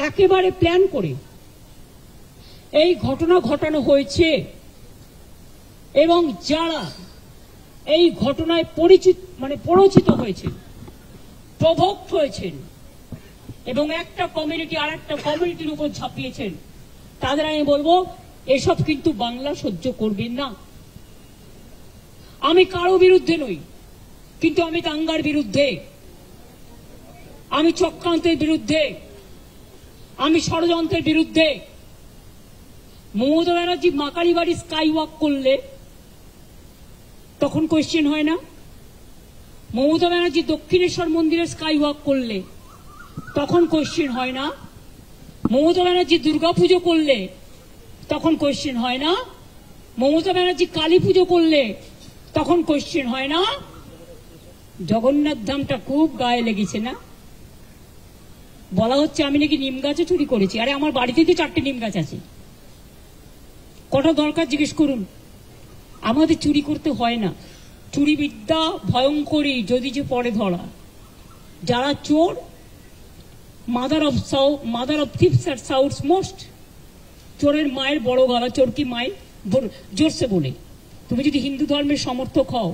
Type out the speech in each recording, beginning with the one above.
একেবারে প্ল্যান করে এই ঘটনা ঘটানো হয়েছে এবং যারা এই ঘটনায় পরিচিত হয়েছেন, প্রভোক্ত হয়েছেন এবং একটা কমিউনিটি আর একটা কমিউনিটির উপর ঝাঁপিয়েছেন, তাদের আমি বলবো এসব কিন্তু বাংলা সহ্য করবেন না। আমি কারো বিরুদ্ধে নই, কিন্তু আমি দাঙ্গার বিরুদ্ধে, আমি চক্রান্তের বিরুদ্ধে, আমি ষড়যন্ত্রের বিরুদ্ধে। মমতা ব্যানার্জি মাকারি বাড়ি স্কাই ওয়াক করলে তখন কোয়েশ্চেন হয় না? মমতা ব্যানার্জি দক্ষিণেশ্বর মন্দিরে স্কাই ওয়াক করলে তখন কোয়েশ্চেন হয় না? মমতা ব্যানার্জি দুর্গাপুজো করলে তখন কোয়েশ্চেন হয় না? মমতা ব্যানার্জি কালী পুজো করলে তখন কোয়েশ্চেন হয় না? জগন্নাথ ধামটা খুব গায়ে লেগেছে না? বলা হচ্ছে আমি নাকি নিম গাছও চুরি করেছি। আরে আমার বাড়িতে তো 4টে নিম গাছ আছে, কটা দরকার জিজ্ঞেস করুন। আমাদের চুরি করতে হয় না। চুরি বিদ্যা ভয়ঙ্করী যদি যে পরে ধরা। যারা চোর, মাদার অফ থিপস আর সাউথস মোস্ট। চোরের মায়ের বড় গলা, চোর কি মায়ের জোরসে বলে। তুমি যদি হিন্দু ধর্মের সমর্থক হও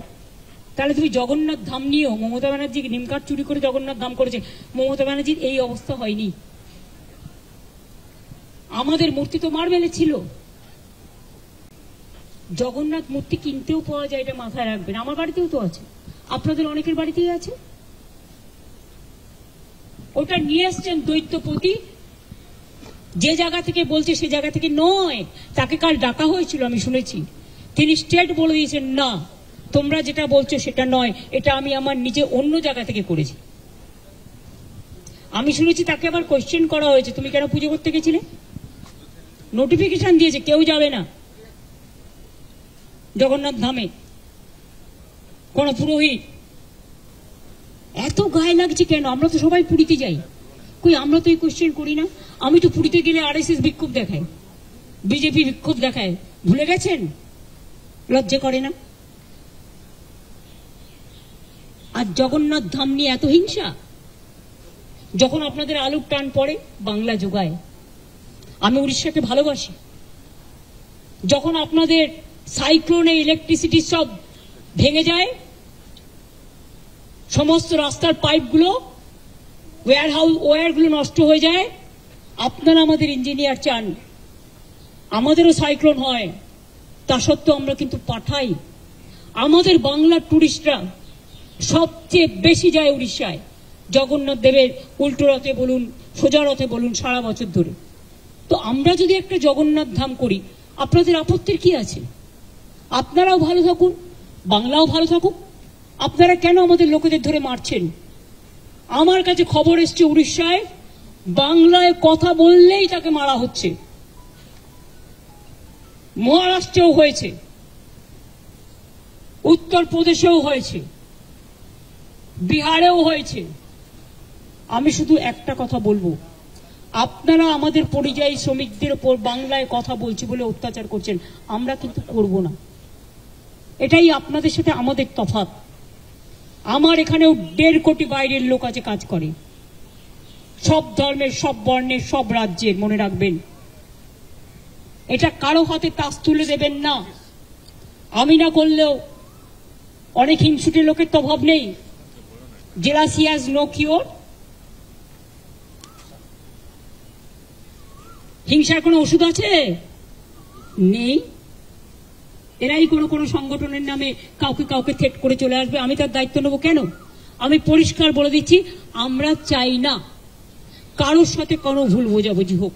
তাহলে তুমি জগন্নাথ ধাম নিয়েও, মমতা ব্যানার্জি নিমকাঠ চুরি করে জগন্নাথ ধাম করেছে, মমতা ব্যানার্জির এই অবস্থা হয়নি। আমাদের মূর্তি তো মার্বেলে ছিল। জগন্নাথ মূর্তি কিনতেও পাওয়া যায়, এটা মাথায় রাখবেন। আমার বাড়িতেও তো আছে, আপনাদের অনেকের বাড়িতেই আছে। ওটা নিয়ে এসছেন দৈত্যপতি, যে জায়গা থেকে বলছে সে জায়গা থেকে নয়। তাকে কাল ডাকা হয়েছিল, আমি শুনেছি। তিনি স্টেট বলে দিয়েছেন, না তোমরা যেটা বলছো সেটা নয়, এটা আমি আমার নিজে অন্য জায়গা থেকে করেছি। আমি শুনেছি তাকে আবার কোয়েশ্চেন করা হয়েছে, তুমি কেন পুজো করতে গেছিলে? নোটিফিকেশন দিয়েছে কেউ যাবে না জগন্নাথ ধামে, কোন পুরোহিত। এত গায়ে লাগছে কেন? আমরা তো সবাই পুরীতে যাই, কই আমরা তো এই কোয়েশ্চেন করি না? আমি তো পুরীতে গেলে আরএসএস বিক্ষোভ দেখায়, বিজেপি বিক্ষোভ দেখায়, ভুলে গেছেন? লজ্জা করে না? আর জগন্নাথ ধাম নিয়ে এত হিংসা। যখন আপনাদের আলুর টান পড়ে বাংলা যোগায়। আমি উড়িষ্যাকে ভালোবাসি। যখন আপনাদের সাইক্লোনে ইলেকট্রিসিটি সব ভেঙে যায়, সমস্ত রাস্তার পাইপগুলো, ওয়্যারগুলো নষ্ট হয়ে যায়, আপনারা আমাদের ইঞ্জিনিয়ার চান আমাদেরও সাইক্লোন হয়, তা সত্ত্বেও আমরা কিন্তু পাঠাই। আমাদের বাংলার টুরিস্টরা সবচেয়ে বেশি যায় উড়িষ্যায়, জগন্নাথ দেবের উল্টো রথে বলুন, সোজা রথে বলুন, সারা বছর ধরে। তো আমরা যদি একটা জগন্নাথ ধাম করি, আপনাদের আপত্তির কি আছে? আপনারাও ভালো থাকুন, বাংলাও ভালো থাকুক। আপনারা কেন আমাদের লোকেদের ধরে মারছেন? আমার কাছে খবর এসছে উড়িষ্যায় বাংলায় কথা বললেই তাকে মারা হচ্ছে। মহারাষ্ট্রেও হয়েছে, উত্তরপ্রদেশেও হয়েছে, বিহারেও হয়েছে। আমি শুধু একটা কথা বলবো, আপনারা আমাদের পরিযায়ী শ্রমিকদের উপর বাংলায় কথা বলছি বলে অত্যাচার করছেন, আমরা কিন্তু করব না। এটাই আপনাদের সাথে আমাদের তফাৎ। আমার এখানেও 1.5 কোটি বাইরের লোক আছে, কাজ করে, সব ধর্মের, সব বর্ণের, সব রাজ্যের। মনে রাখবেন, এটা কারো হাতে তাস তুলে দেবেন না। আমি না করলেও অনেক হিংসুটে লোকের তো অভাব নেই। Jealousy has no cure. হিংসার কোনো ওষুধ আছে? নেই। এরাই কোনো সংগঠনের নামে কাউকে থ্রেট করে চলে আসবে, আমি তার দায়িত্ব নেব কেন? আমি পরিষ্কার বলে দিচ্ছি, আমরা চাই না কারোর সাথে কোনো ভুল বোঝাবুঝি হোক।